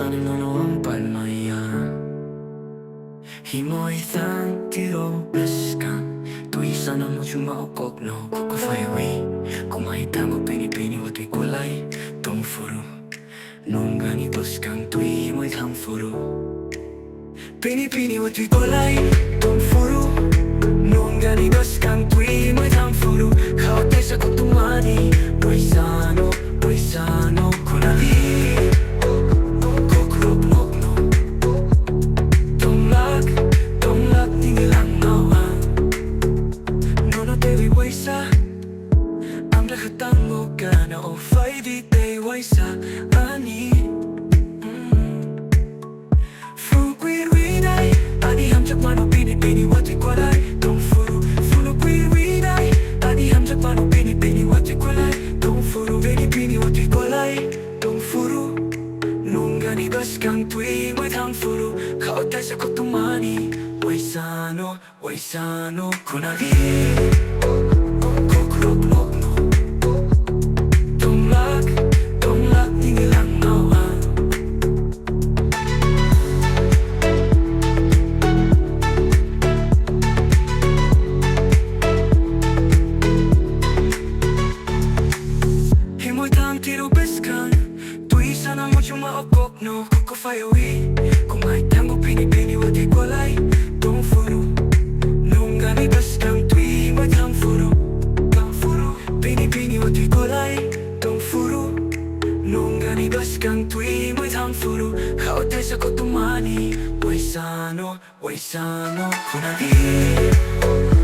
sanin ano ang palmaya Himoy tang tiro beskan Tuisan ano chumaokok no kukufaiwi Kumaitang o pinipini wati kulay Tong furu Nunggani beskan tui himoy tang furu Pinipini wati kulay Tong furu Nunggani beskan tui himoy tang furu Kaote sa kutumani Noisano, noisano kunali o fai di te waisa ani Fu qui ruinai ani hamjak mano pini pini wati kwalai Dong furu Funo qui ruinai ani hamjak mano pini pini wati kwalai Dong furu pini pini wati kwalai Dong furu Nunggani baskang tui mo'y tang furu Kaotay sa kotumani Waisano, waisano kunari Sana mo chumaokok no kukufaiwi Kumaitang mo pinipini wati kwalay Dong furu Nunggani bastang tui mo'y tang furu Tang furu Pinipini wati kwalay Dong furu Nunggani bastang tui mo'y tang furu Kaotay sa kotumani Waisano, waisano kunali